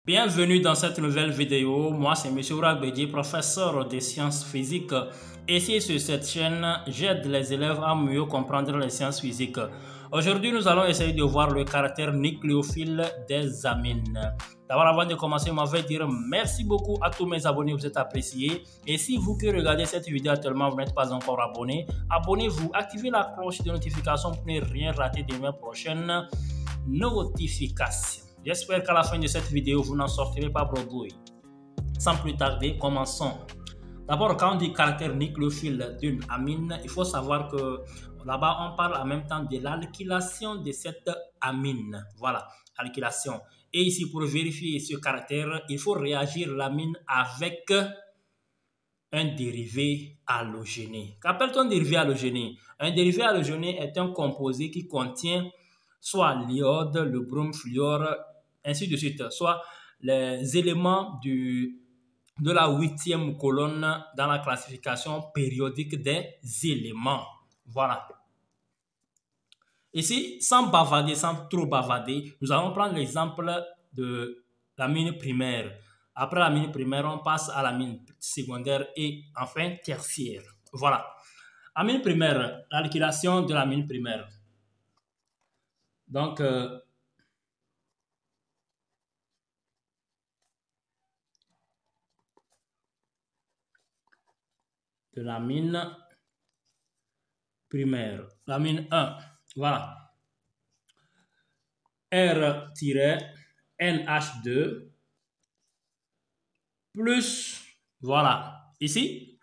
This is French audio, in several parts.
Bienvenue dans cette nouvelle vidéo. Moi, c'est M. Ourakbedji, professeur de sciences physiques. Ici, sur cette chaîne, j'aide les élèves à mieux comprendre les sciences physiques. Aujourd'hui, nous allons essayer de voir le caractère nucléophile des amines. D'abord, avant de commencer, je vais dire merci beaucoup à tous mes abonnés, vous êtes appréciés. Et si vous qui regardez cette vidéo actuellement, vous n'êtes pas encore abonné, abonnez-vous, activez la cloche de notification pour ne rien rater de mes prochaines notifications. J'espère qu'à la fin de cette vidéo, vous n'en sortirez pas bredouille. Sans plus tarder, commençons. D'abord, quand on dit caractère nucléophile d'une amine, il faut savoir que là-bas, on parle en même temps de l'alkylation de cette amine. Voilà, alkylation. Et ici, pour vérifier ce caractère, il faut réagir l'amine avec un dérivé halogéné. Qu'appelle-t-on dérivé halogéné? Un dérivé halogéné est un composé qui contient soit l'iode, le brome fluor, ainsi de suite, soit les éléments de la 8e colonne dans la classification périodique des éléments. Voilà. Ici, sans bavarder, sans trop bavarder, nous allons prendre l'exemple de l'amine primaire. Après l'amine primaire, on passe à l'amine secondaire et enfin tertiaire. Voilà. Amine primaire, l'alkylation de l'amine primaire. Donc, de l'amine primaire, l'amine 1, voilà, R-NH2 plus, voilà, ici,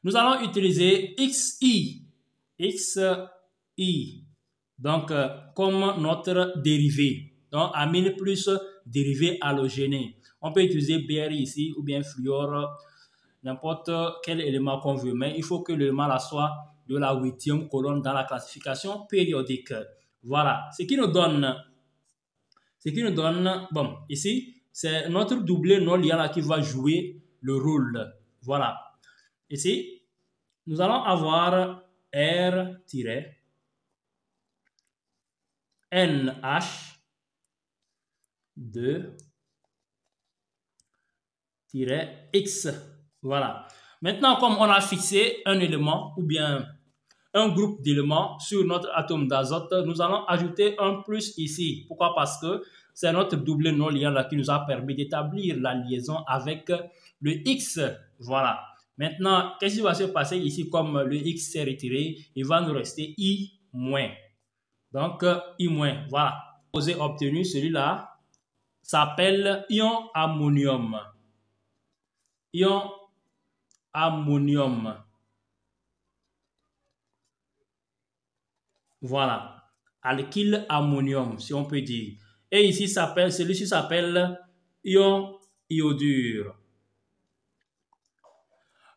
nous allons utiliser XI, donc comme notre dérivé, donc amine plus dérivé halogéné. On peut utiliser BRI ici ou bien fluor, n'importe quel élément qu'on veut, mais il faut que l'élément là soit de la 8e colonne dans la classification périodique. Voilà, ce qui nous donne, bon, ici, c'est notre doublé non liant qui va jouer le rôle. Voilà, ici, nous allons avoir R-NH2-X. Voilà. Maintenant, comme on a fixé un élément ou bien un groupe d'éléments sur notre atome d'azote, nous allons ajouter un plus ici. Pourquoi? Parce que c'est notre doublé non liant là qui nous a permis d'établir la liaison avec le X. Voilà. Maintenant, qu'est-ce qui va se passer ici? Comme le X s'est retiré, il va nous rester I-. Donc, I-. Voilà. Le composé obtenu, celui-là, s'appelle ion ammonium. Ion ammonium. Voilà. Alkyle ammonium, si on peut dire. Et ici, celui-ci s'appelle ion iodure.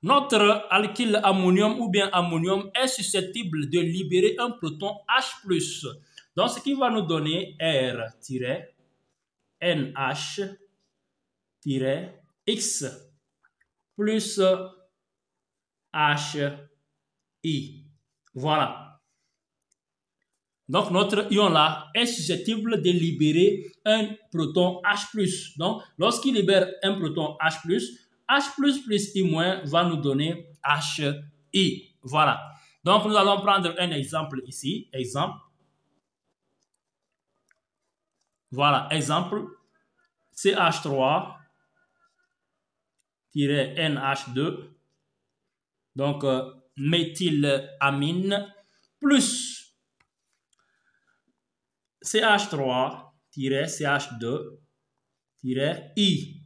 Notre alkyle ammonium ou bien ammonium est susceptible de libérer un proton H+. Donc, ce qui va nous donner R-NH-X plus HI. Voilà. Donc, notre ion là est susceptible de libérer un proton H+. Donc, lorsqu'il libère un proton H+, H++ plus I- va nous donner HI. Voilà. Donc, nous allons prendre un exemple ici. Exemple. Voilà. Exemple. CH3-NH2. Donc, méthylamine plus CH3-CH2-I.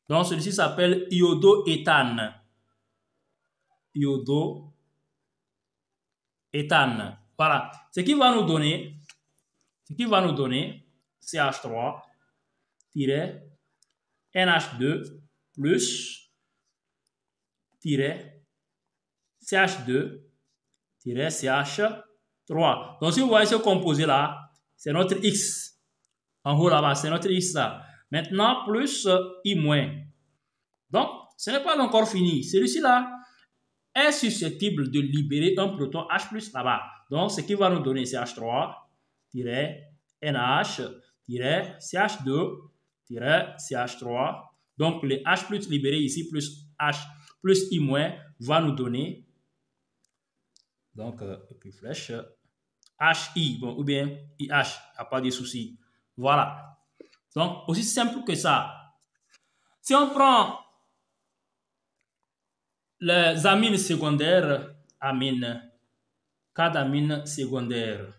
Donc, celui-ci s'appelle iodoéthane. Iodoéthane. Voilà. Ce qui va nous donner CH3-NH2 plus CH2-CH3. Donc, si vous voyez ce composé-là, c'est notre X. En haut là-bas, c'est notre X là. Maintenant, plus I-. Donc, ce n'est pas encore fini. Celui-ci là est susceptible de libérer un proton H+ là-bas. Donc, ce qui va nous donner CH3-NH-CH2 CH3. Donc, le H plus libéré ici, plus H plus I moins, va nous donner, donc, et puis flèche, HI, bon, ou bien IH, il n'y a pas de souci. Voilà. Donc, aussi simple que ça. Si on prend les amines secondaires, amines, cas d'amines secondaires.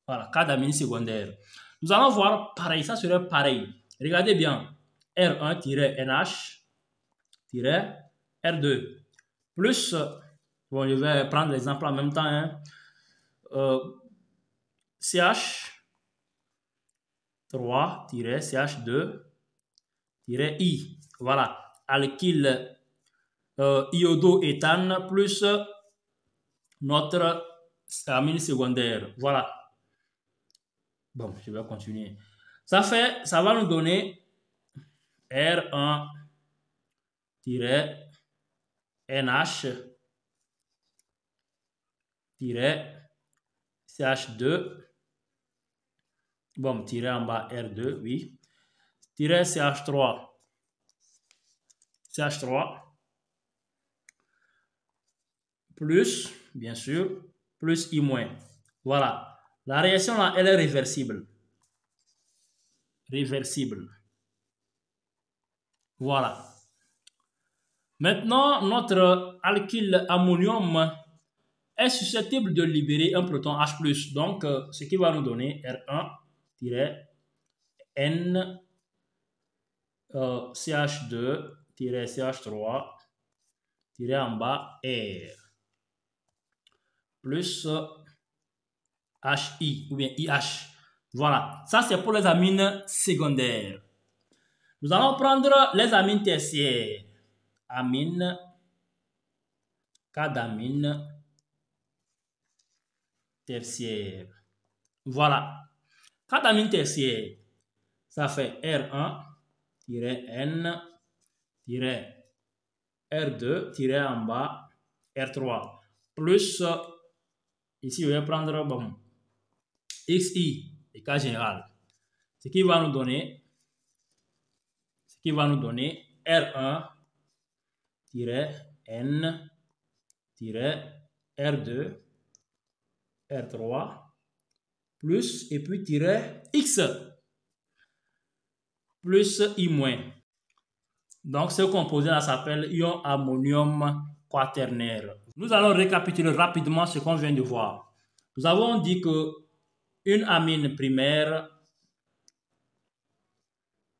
Voilà, cas d'amines secondaires. Nous allons voir pareil, ça serait pareil. Regardez bien. R1-NH-R2 plus, bon, je vais prendre l'exemple en même temps, hein, CH3-CH2-I. Voilà, alkyle iodo-éthane plus notre amine secondaire. Voilà. Bon, je vais continuer. Ça va nous donner R1-NH-CH2. Bon, tirer en bas R2, oui. Tirer CH3. Plus, bien sûr, plus I-. Voilà. La réaction là, elle est réversible. Voilà. Maintenant, notre alkyle ammonium est susceptible de libérer un proton H+. Donc, ce qui va nous donner R1-N CH2-CH3 en bas R plus HI ou bien IH. Voilà, ça c'est pour les amines secondaires. Nous allons prendre les amines tertiaires. Amine, cas d'amine tertiaire. Voilà, cas d'amine tertiaire, ça fait R1-N-R2 en bas R3 plus, ici je vais prendre bon, XI, le cas général, ce qui va nous donner R1-N-R2 R3 plus et puis X plus I-. Donc ce composé là s'appelle ion ammonium quaternaire. Nous allons récapituler rapidement ce qu'on vient de voir. Nous avons dit que une amine primaire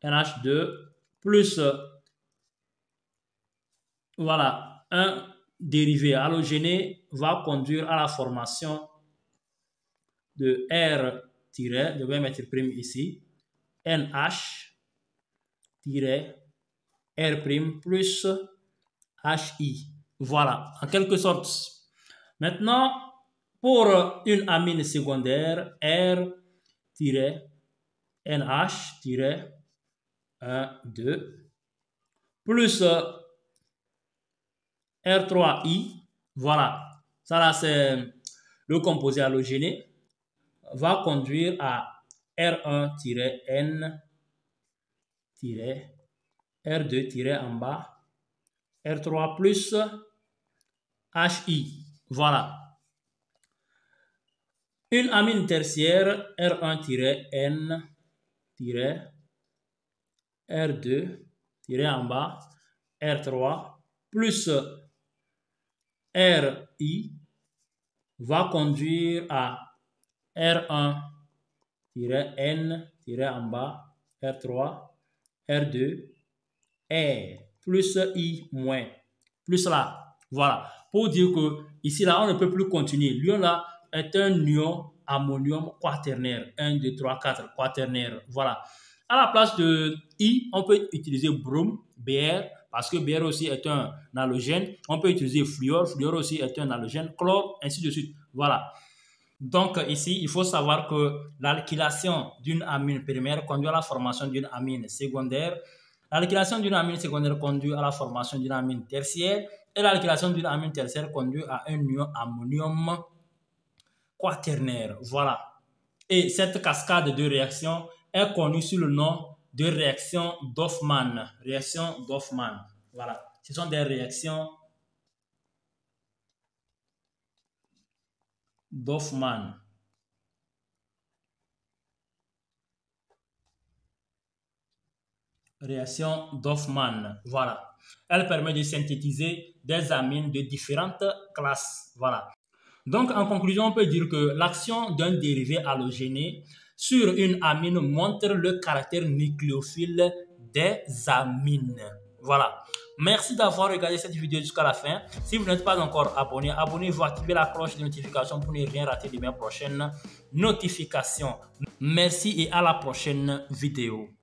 NH2 plus voilà, un dérivé halogéné va conduire à la formation de R- je vais mettre prime ici, NH- R' plus HI. Voilà, en quelque sorte. Maintenant, pour une amine secondaire, R-NH-1,2 plus R3I, voilà, ça là c'est le composé halogéné, va conduire à R1-N-R2- en bas, R3 plus HI. Voilà. Une amine tertiaire, R1-N-R2- en bas, R3 plus RI va conduire à R1-N- en bas, R3, R2, R plus I-, plus là. Voilà. Pour dire que ici, là, on ne peut plus continuer. L'ion là est un ion ammonium quaternaire. 1, 2, 3, 4, quaternaire. Voilà. À la place de I, on peut utiliser brome, Br, parce que Br aussi est un halogène. On peut utiliser fluor, fluor aussi est un halogène, chlore, ainsi de suite. Voilà. Donc ici, il faut savoir que l'alkylation d'une amine primaire conduit à la formation d'une amine secondaire. L'alkylation d'une amine secondaire conduit à la formation d'une amine tertiaire. Et l'alkylation d'une amine tertiaire conduit à un ion ammonium quaternaire. Voilà. Et cette cascade de réactions est connue sous le nom de réaction d'Hoffmann. Réaction d'Hoffmann. Voilà. Ce sont des réactions d'Hoffmann. Réaction d'Hoffmann. Voilà. Elle permet de synthétiser des amines de différentes classes. Voilà. Donc, en conclusion, on peut dire que l'action d'un dérivé halogéné sur une amine montre le caractère nucléophile des amines. Voilà. Merci d'avoir regardé cette vidéo jusqu'à la fin. Si vous n'êtes pas encore abonné, abonnez-vous, activez la cloche de notification pour ne rien rater de mes prochaines notifications. Merci et à la prochaine vidéo.